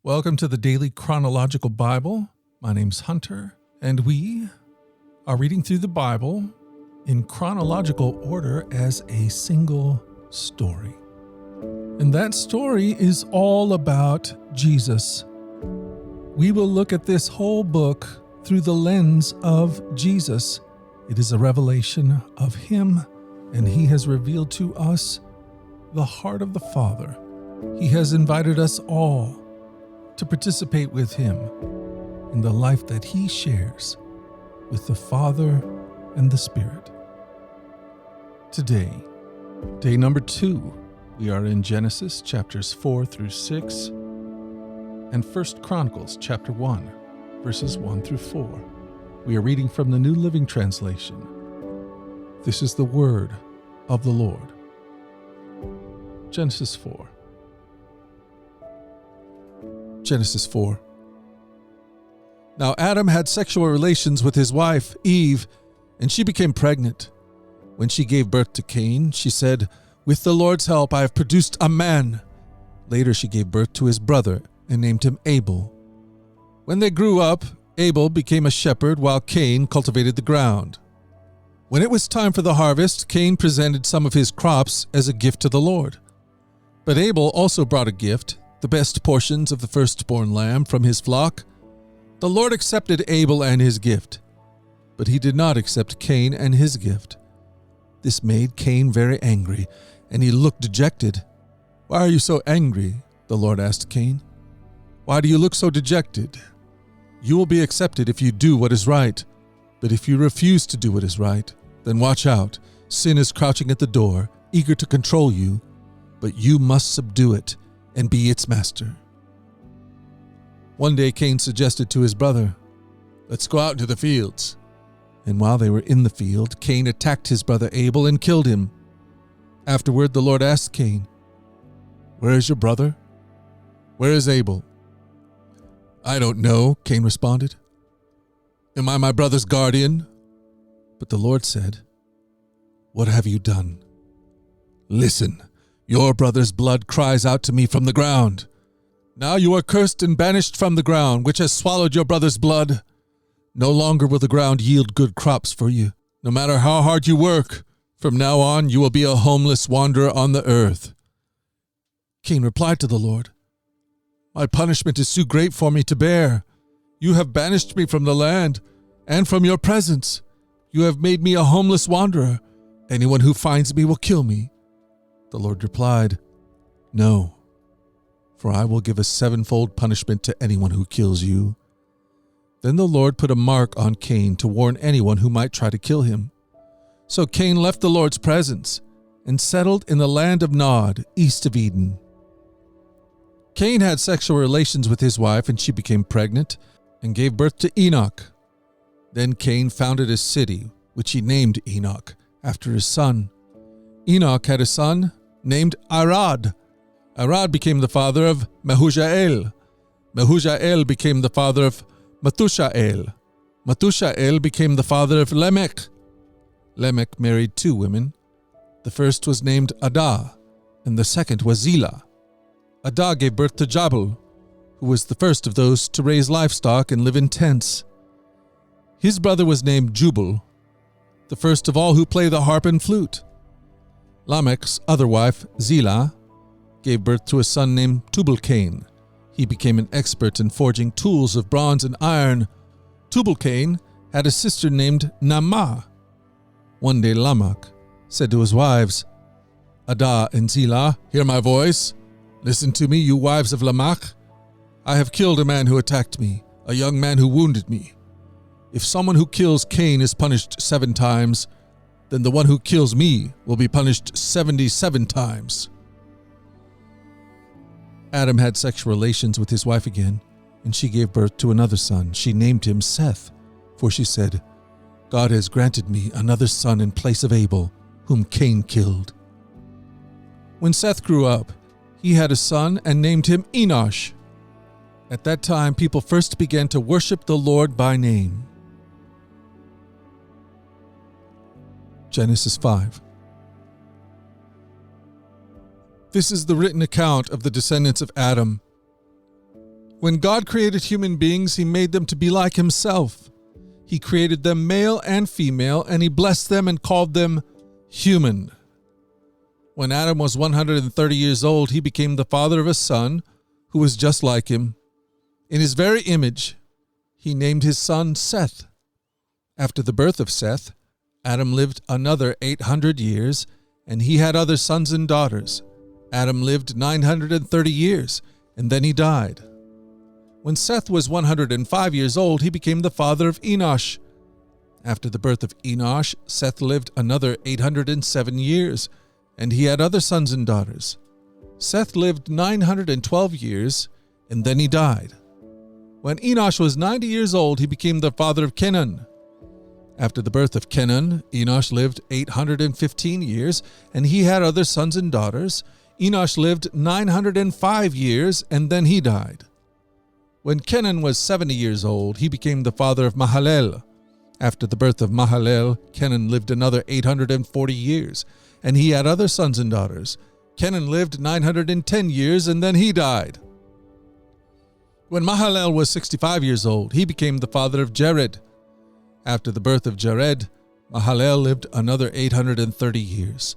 Welcome to the Daily Chronological Bible. My name's Hunter, and we are reading through the Bible in chronological order as a single story. And that story is all about Jesus. We will look at this whole book through the lens of Jesus. It is a revelation of Him, and He has revealed to us the heart of the Father. He has invited us all to participate with Him in the life that He shares with the Father and the Spirit. Today, day number 2, we are in Genesis chapters 4 through 6 and 1 Chronicles chapter 1, verses 1 through 4. We are reading from the New Living Translation. This is the word of the Lord. Genesis 4. Genesis 4. Now Adam had sexual relations with his wife, Eve, and she became pregnant. When she gave birth to Cain, she said, "With the Lord's help, I have produced a man." Later she gave birth to his brother and named him Abel. When they grew up, Abel became a shepherd while Cain cultivated the ground. When it was time for the harvest, Cain presented some of his crops as a gift to the Lord. But Abel also brought a gift, the best portions of the firstborn lamb from his flock. The Lord accepted Abel and his gift, but He did not accept Cain and his gift. This made Cain very angry, and he looked dejected. "Why are you so angry?" the Lord asked Cain. "Why do you look so dejected? You will be accepted if you do what is right, but if you refuse to do what is right, then watch out. Sin is crouching at the door, eager to control you, but you must subdue it and be its master." One day Cain suggested to his brother, "Let's go out into the fields." And while they were in the field, Cain attacked his brother Abel and killed him. Afterward, the Lord asked Cain, "Where is your brother? Where is Abel?" "I don't know," Cain responded. "Am I my brother's guardian?" But the Lord said, "What have you done? Listen, your brother's blood cries out to me from the ground. Now you are cursed and banished from the ground, which has swallowed your brother's blood. No longer will the ground yield good crops for you, no matter how hard you work. From now on, you will be a homeless wanderer on the earth." Cain replied to the Lord, "My punishment is too great for me to bear. You have banished me from the land and from your presence. You have made me a homeless wanderer. Anyone who finds me will kill me." The Lord replied, "No, for I will give a 7-fold punishment to anyone who kills you." Then the Lord put a mark on Cain to warn anyone who might try to kill him. So Cain left the Lord's presence and settled in the land of Nod, east of Eden. Cain had sexual relations with his wife, and she became pregnant and gave birth to Enoch. Then Cain founded a city, which he named Enoch, after his son. Enoch had a son named Arad. Arad became the father of Mehujael. Mehujael became the father of Methushael. Methushael became the father of Lamech. Lamech married 2 women. The first was named Adah, and the second was Zillah. Adah gave birth to Jabal, who was the first of those to raise livestock and live in tents. His brother was named Jubal, the first of all who play the harp and flute. Lamech's other wife, Zillah, gave birth to a son named Tubal-Cain. He became an expert in forging tools of bronze and iron. Tubal-Cain had a sister named Naamah. One day Lamech said to his wives, "Adah and Zillah, hear my voice. Listen to me, you wives of Lamech. I have killed a man who attacked me, a young man who wounded me. If someone who kills Cain is punished 7 times, then the one who kills me will be punished 77 times. Adam had sexual relations with his wife again, and she gave birth to another son. She named him Seth, for she said, "God has granted me another son in place of Abel, whom Cain killed." When Seth grew up, he had a son and named him Enosh. At that time, people first began to worship the Lord by name. Genesis 5. This is the written account of the descendants of Adam. When God created human beings, He made them to be like Himself. He created them male and female, and He blessed them and called them human. When Adam was 130 years old, he became the father of a son who was just like him. In his very image, He named his son Seth. After the birth of Seth, Adam lived another 800 years, and he had other sons and daughters. Adam lived 930 years, and then he died. When Seth was 105 years old, he became the father of Enosh. After the birth of Enosh, Seth lived another 807 years, and he had other sons and daughters. Seth lived 912 years, and then he died. When Enosh was 90 years old, he became the father of Kenan. After the birth of Kenan, Enosh lived 815 years, and he had other sons and daughters. Enosh lived 905 years, and then he died. When Kenan was 70 years old, he became the father of Mahalalel. After the birth of Mahalalel, Kenan lived another 840 years, and he had other sons and daughters. Kenan lived 910 years, and then he died. When Mahalalel was 65 years old, he became the father of Jared. After the birth of Jared, Mahalalel lived another 830 years,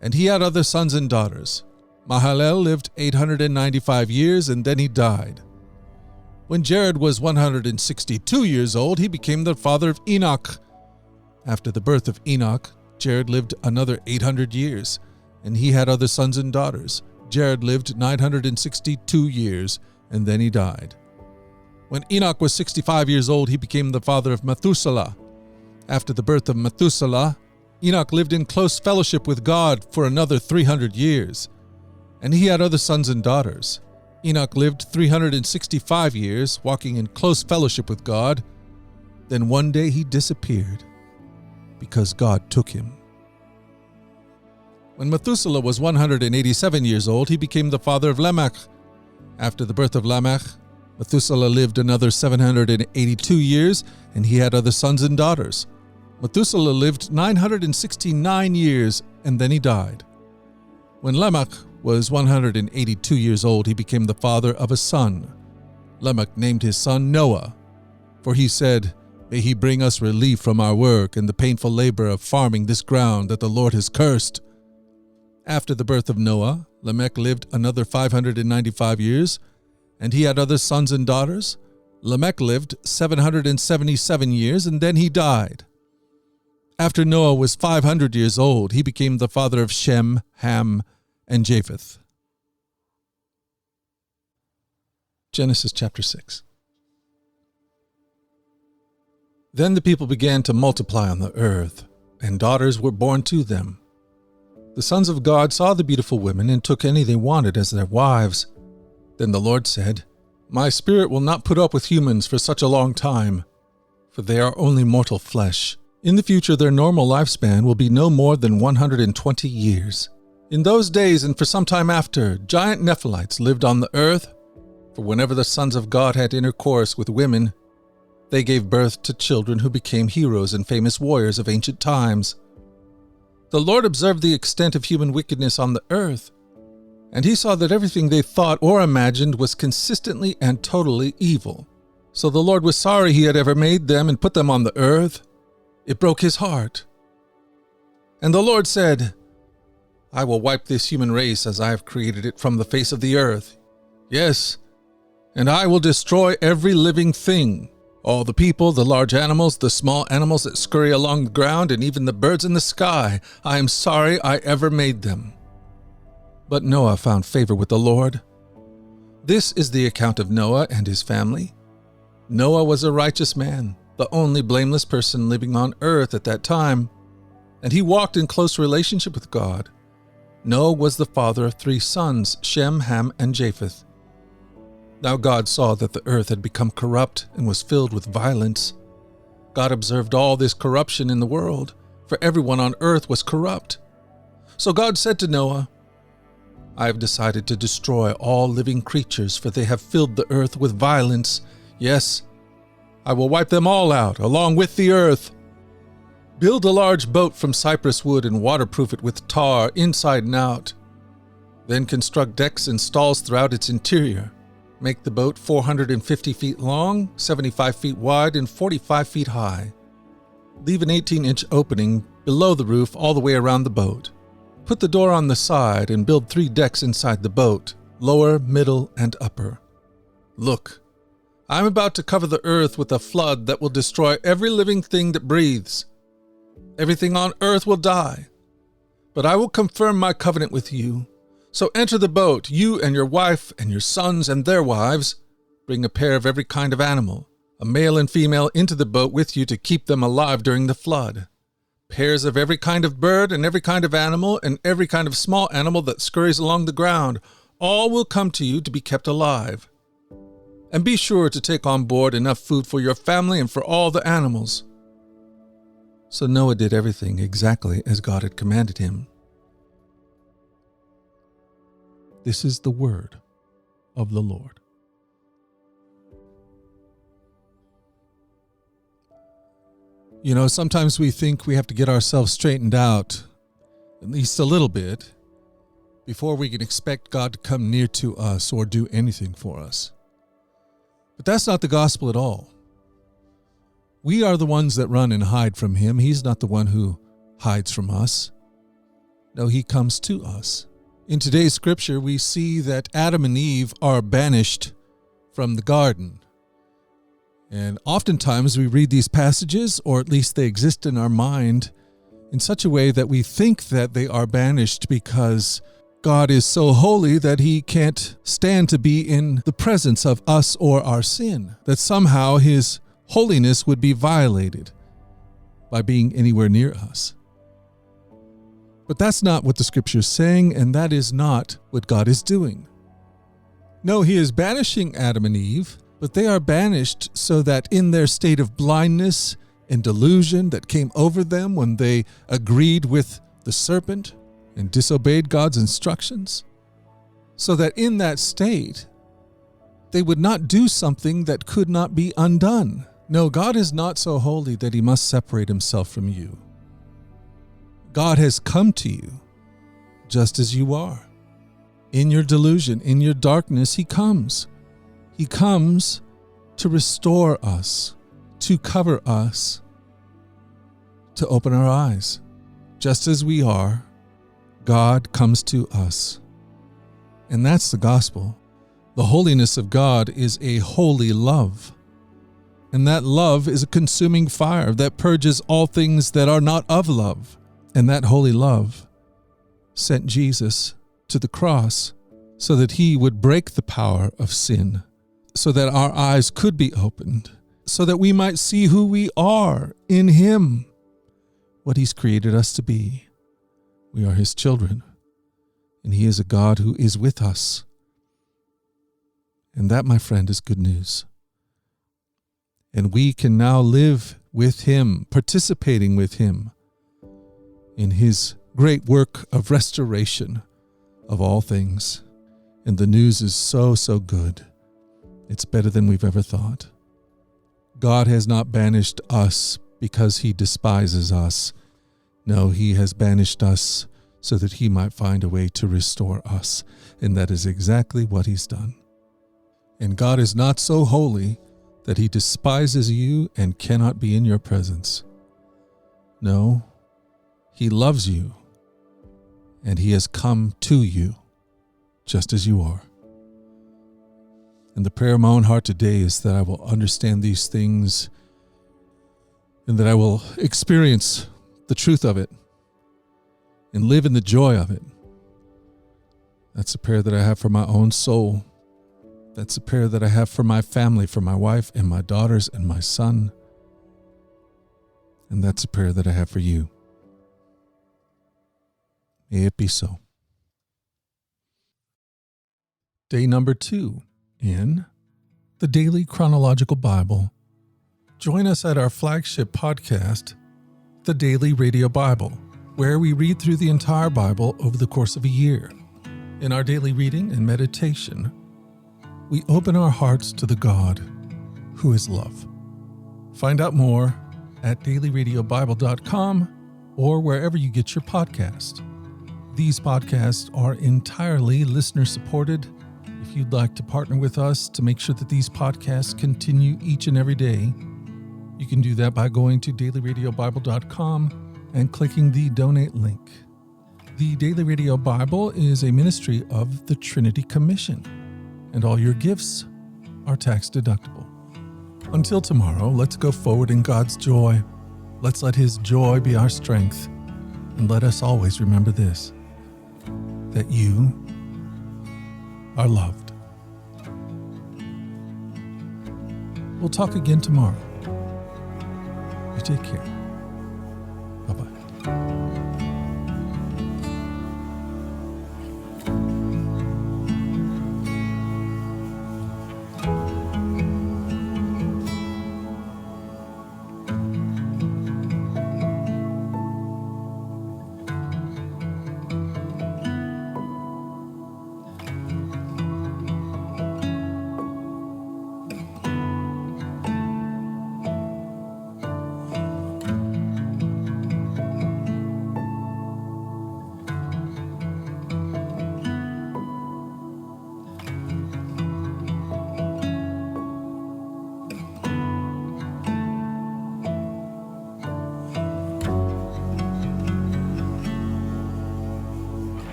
and he had other sons and daughters. Mahalalel lived 895 years, and then he died. When Jared was 162 years old, he became the father of Enoch. After the birth of Enoch, Jared lived another 800 years, and he had other sons and daughters. Jared lived 962 years, and then he died. When Enoch was 65 years old, he became the father of Methuselah. After the birth of Methuselah, Enoch lived in close fellowship with God for another 300 years, and he had other sons and daughters. Enoch lived 365 years, walking in close fellowship with God. Then one day he disappeared, because God took him. When Methuselah was 187 years old, he became the father of Lamech. After the birth of Lamech, Methuselah lived another 782 years, and he had other sons and daughters. Methuselah lived 969 years, and then he died. When Lamech was 182 years old, he became the father of a son. Lamech named his son Noah, for he said, "May he bring us relief from our work and the painful labor of farming this ground that the Lord has cursed." After the birth of Noah, Lamech lived another 595 years, and he had other sons and daughters. Lamech lived 777 years, and then he died. After Noah was 500 years old, he became the father of Shem, Ham, and Japheth. Genesis chapter 6. Then the people began to multiply on the earth, and daughters were born to them. The sons of God saw the beautiful women and took any they wanted as their wives. Then the Lord said, "My spirit will not put up with humans for such a long time, for they are only mortal flesh. In the future their normal lifespan will be no more than 120 years. In those days and for some time after, giant Nephilites lived on the earth, for whenever the sons of God had intercourse with women, they gave birth to children who became heroes and famous warriors of ancient times. The Lord observed the extent of human wickedness on the earth, and he saw that everything they thought or imagined was consistently and totally evil. So the Lord was sorry he had ever made them and put them on the earth. It broke his heart. And the Lord said, "I will wipe this human race as I have created it from the face of the earth. Yes, and I will destroy every living thing, all the people, the large animals, the small animals that scurry along the ground, and even the birds in the sky. I am sorry I ever made them." But Noah found favor with the Lord. This is the account of Noah and his family. Noah was a righteous man, the only blameless person living on earth at that time, and he walked in close relationship with God. Noah was the father of 3 sons, Shem, Ham, and Japheth. Now God saw that the earth had become corrupt and was filled with violence. God observed all this corruption in the world, for everyone on earth was corrupt. So God said to Noah, "I have decided to destroy all living creatures, for they have filled the earth with violence. Yes, I will wipe them all out, along with the earth. Build a large boat from cypress wood and waterproof it with tar inside and out. Then construct decks and stalls throughout its interior. Make the boat 450 feet long, 75 feet wide, and 45 feet high. Leave an 18-inch opening below the roof all the way around the boat. Put the door on the side and build 3 decks inside the boat, lower, middle, and upper. Look, I am about to cover the earth with a flood that will destroy every living thing that breathes. Everything on earth will die. But I will confirm my covenant with you. So enter the boat, you and your wife and your sons and their wives. Bring a pair of every kind of animal, a male and female, into the boat with you to keep them alive during the flood. Pairs of every kind of bird and every kind of animal and every kind of small animal that scurries along the ground, all will come to you to be kept alive. And be sure to take on board enough food for your family and for all the animals. So Noah did everything exactly as God had commanded him. This is the word of the Lord. You know, sometimes we think we have to get ourselves straightened out, at least a little bit, before we can expect God to come near to us or do anything for us. But that's not the gospel at all. We are the ones that run and hide from him. He's not the one who hides from us. No, he comes to us. In today's scripture, we see that Adam and Eve are banished from the garden. And oftentimes we read these passages, or at least they exist in our mind, in such a way that we think that they are banished because God is so holy that he can't stand to be in the presence of us or our sin, that somehow his holiness would be violated by being anywhere near us. But that's not what the scripture is saying, and that is not what God is doing. No, he is banishing Adam and Eve, but they are banished so that in their state of blindness and delusion that came over them when they agreed with the serpent and disobeyed God's instructions, so that in that state they would not do something that could not be undone. No, God is not so holy that he must separate himself from you. God has come to you just as you are. In your delusion, in your darkness, he comes. He comes to restore us, to cover us, to open our eyes. Just as we are, God comes to us. And that's the gospel. The holiness of God is a holy love. And that love is a consuming fire that purges all things that are not of love. And that holy love sent Jesus to the cross so that he would break the power of sin, so that our eyes could be opened, so that we might see who we are in him, what he's created us to be. We are his children, and he is a God who is with us. And that, my friend, is good news. And we can now live with him, participating with him in his great work of restoration of all things. And the news is so, so good. It's better than we've ever thought. God has not banished us because he despises us. No, he has banished us so that he might find a way to restore us. And that is exactly what he's done. And God is not so holy that he despises you and cannot be in your presence. No, he loves you, and he has come to you just as you are. And the prayer of my own heart today is that I will understand these things and that I will experience the truth of it and live in the joy of it. That's a prayer that I have for my own soul. That's a prayer that I have for my family, for my wife and my daughters and my son. And that's a prayer that I have for you. May it be so. Day number 2 in the Daily Chronological Bible. Join us at our flagship podcast, The Daily Radio Bible, where we read through the entire Bible over the course of a year. In our daily reading and meditation, we open our hearts to the God who is love. Find out more at dailyradiobible.com or wherever you get your podcast. These podcasts are entirely listener-supported If you'd like to partner with us to make sure that these podcasts continue each and every day, you can do that by going to dailyradiobible.com and clicking the donate link. The Daily Radio Bible is a ministry of the Trinity Commission, and all your gifts are tax deductible. Until tomorrow, let's go forward in God's joy. Let's let His joy be our strength. And let us always remember this, that you are loved. We'll talk again tomorrow. You take care.